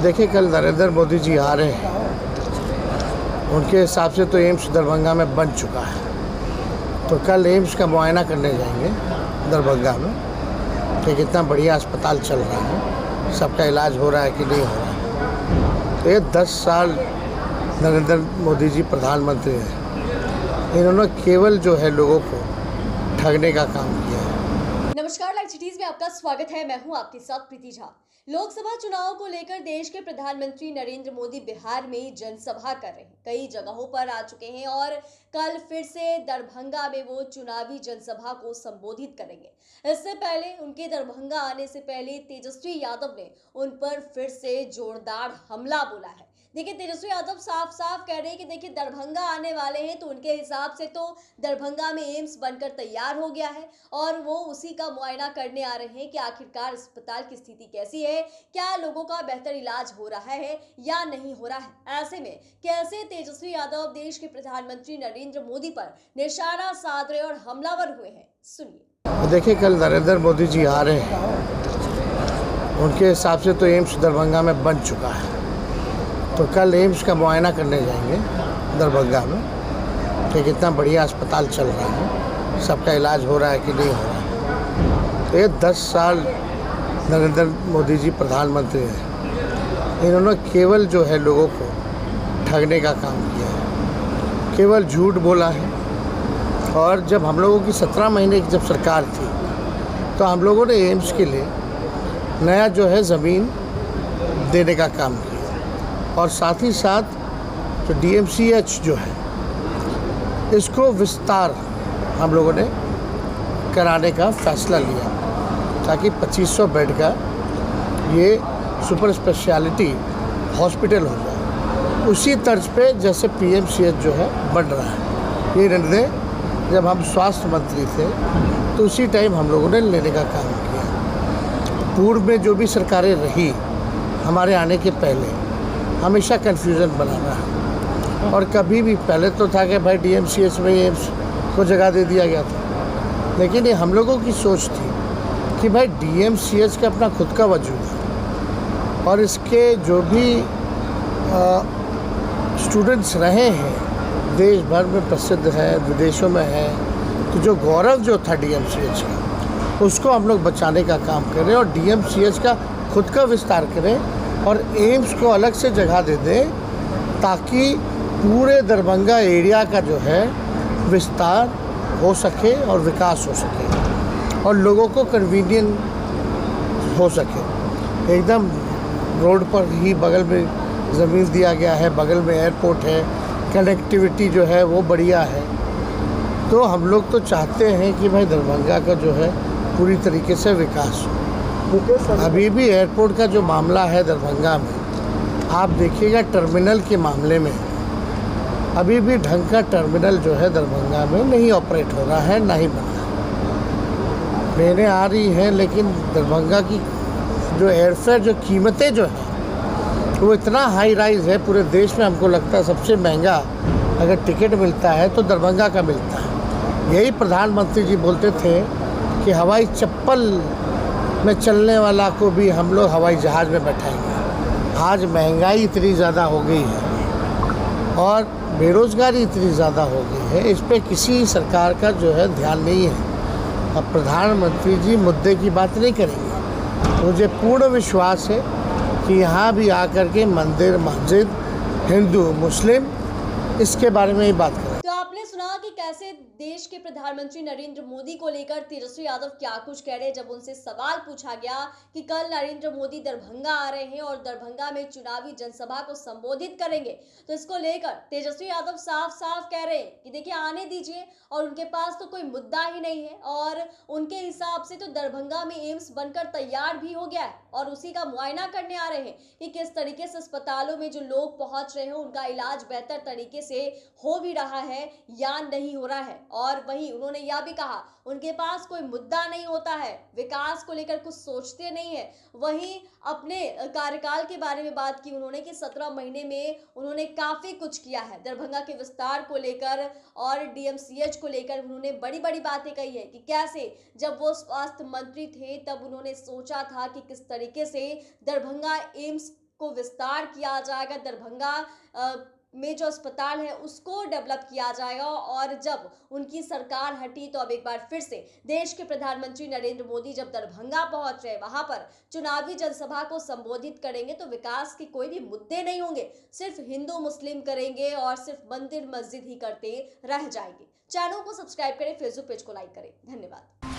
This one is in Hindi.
देखिए, कल नरेंद्र मोदी जी आ रहे हैं। उनके हिसाब से तो एम्स दरभंगा में बन चुका है, तो कल एम्स का मुआयना करने जाएंगे दरभंगा में कि कितना बढ़िया अस्पताल चल रहा है, सबका इलाज हो रहा है कि नहीं हो रहा है। तो ये 10 साल नरेंद्र मोदी जी प्रधानमंत्री हैं, इन्होंने केवल जो है लोगों को ठगने का काम किया है। नमस्कार, लाइव सिटीज में आपका स्वागत है। मैं हूं आपके साथ प्रीति झा। लोकसभा चुनाव को लेकर देश के प्रधानमंत्री नरेंद्र मोदी बिहार में जनसभा कर रहे हैं, कई जगहों पर आ चुके हैं और कल फिर से दरभंगा में वो चुनावी जनसभा को संबोधित करेंगे। इससे पहले उनके दरभंगा आने से पहले तेजस्वी यादव ने उन पर फिर से जोरदार हमला बोला है। देखिए, तेजस्वी यादव साफ साफ कह रहे हैं कि देखिए दरभंगा आने वाले हैं, तो उनके हिसाब से तो दरभंगा में एम्स बनकर तैयार हो गया है और वो उसी का मुआयना करने आ रहे हैं कि आखिरकार अस्पताल की स्थिति कैसी है, क्या लोगों का बेहतर इलाज हो रहा है या नहीं हो रहा है। ऐसे में कैसे तेजस्वी यादव देश के प्रधानमंत्री नरेंद्र मोदी पर निशाना साध रहे और हमलावर हुए हैं, सुनिए। देखिए, कल नरेंद्र मोदी जी आ रहे हैं। उनके हिसाब से तो एम्स दरभंगा में बन चुका है, तो कल एम्स का मुआयना करने जाएंगे दरभंगा में कि कितना बढ़िया अस्पताल चल रहा है, सबका इलाज हो रहा है कि नहीं हो रहा है। तो ये 10 साल नरेंद्र मोदी जी प्रधानमंत्री हैं, इन्होंने केवल जो है लोगों को ठगने का काम किया है, केवल झूठ बोला है। और जब हम लोगों की 17 महीने की जब सरकार थी, तो हम लोगों ने एम्स के लिए नया जो है ज़मीन देने का काम किया और साथ ही साथ जो DMCH जो है इसको विस्तार हम लोगों ने कराने का फैसला लिया, ताकि 2500 बेड का ये सुपर स्पेशलिटी हॉस्पिटल हो जाए, उसी तर्ज पे जैसे PMCH जो है बन रहा है। ये निर्णय जब हम स्वास्थ्य मंत्री थे तो उसी टाइम हम लोगों ने लेने का काम किया। पूर्व में जो भी सरकारें रही हमारे आने के पहले, हमेशा कन्फ्यूज़न बना रहा। और कभी भी पहले तो था कि भाई DMCH में एम्स को जगह दे दिया गया था, लेकिन ये हम लोगों की सोच थी कि भाई DMCH का अपना खुद का वजूद है और इसके जो भी स्टूडेंट्स रहे हैं देश भर में प्रसिद्ध है, विदेशों में है, तो जो गौरव जो था DMCH का, उसको हम लोग बचाने का काम करें और DMCH का खुद का विस्तार करें और एम्स को अलग से जगह दे दें, ताकि पूरे दरभंगा एरिया का जो है विस्तार हो सके और विकास हो सके और लोगों को कन्वीनियंट हो सके। एकदम रोड पर ही बगल में ज़मीन दिया गया है, बगल में एयरपोर्ट है, कनेक्टिविटी जो है वो बढ़िया है। तो हम लोग तो चाहते हैं कि भाई दरभंगा का जो है पूरी तरीके से विकास हो। अभी भी एयरपोर्ट का जो मामला है दरभंगा में, आप देखिएगा टर्मिनल के मामले में अभी भी ढंग का टर्मिनल जो है दरभंगा में नहीं ऑपरेट हो रहा है, ना ही बना है। ट्रेनें आ रही हैं, लेकिन दरभंगा की जो एयरफेयर जो कीमतें जो हैं वो इतना हाई राइज है, पूरे देश में हमको लगता है सबसे महंगा अगर टिकट मिलता है तो दरभंगा का मिलता है। यही प्रधानमंत्री जी बोलते थे कि हवाई चप्पल में चलने वाला को भी हम लोग हवाई जहाज़ में बैठाएंगे। आज महंगाई इतनी ज़्यादा हो गई है और बेरोज़गारी इतनी ज़्यादा हो गई है, इस पे किसी सरकार का जो है ध्यान नहीं है। अब प्रधानमंत्री जी मुद्दे की बात नहीं करेंगे। मुझे पूर्ण विश्वास है कि यहाँ भी आकर के मंदिर, मस्जिद, हिंदू, मुस्लिम इसके बारे में ही बात करें। तो आपने सुना कि कैसे देश के प्रधानमंत्री नरेंद्र मोदी को लेकर तेजस्वी यादव क्या कुछ कह रहे हैं। जब उनसे सवाल पूछा गया कि कल नरेंद्र मोदी दरभंगा आ रहे हैं और दरभंगा में चुनावी जनसभा को संबोधित करेंगे, तो इसको लेकर तेजस्वी यादव साफ साफ कह रहे हैं कि देखिए आने दीजिए और उनके पास तो कोई मुद्दा ही नहीं है और उनके हिसाब से तो दरभंगा में एम्स बनकर तैयार भी हो गया है और उसी का मुआयना करने आ रहे हैं कि किस तरीके से अस्पतालों में जो लोग पहुंच रहे हैं उनका इलाज बेहतर तरीके से हो भी रहा है या नहीं हो रहा है। और वहीं उन्होंने यह भी कहा उनके पास कोई मुद्दा नहीं होता है, विकास को लेकर कुछ सोचते नहीं है। वहीं अपने कार्यकाल के बारे में बात की उन्होंने कि 17 महीने में उन्होंने काफी कुछ किया है दरभंगा के विस्तार को लेकर और DMCH को लेकर उन्होंने बड़ी बड़ी बातें कही है कि कैसे जब वो स्वास्थ्य मंत्री थे तब उन्होंने सोचा था कि किस तरीके से दरभंगा एम्स को विस्तार किया जाएगा, दरभंगा में जो अस्पताल है उसको डेवलप किया जाएगा। और जब उनकी सरकार हटी तो अब एक बार फिर से देश के प्रधानमंत्री नरेंद्र मोदी जब दरभंगा पहुंच रहे, वहां पर चुनावी जनसभा को संबोधित करेंगे तो विकास के कोई भी मुद्दे नहीं होंगे, सिर्फ हिंदू मुस्लिम करेंगे और सिर्फ मंदिर मस्जिद ही करते रह जाएंगे। चैनल को सब्सक्राइब करें, फेसबुक पेज को लाइक करें। धन्यवाद।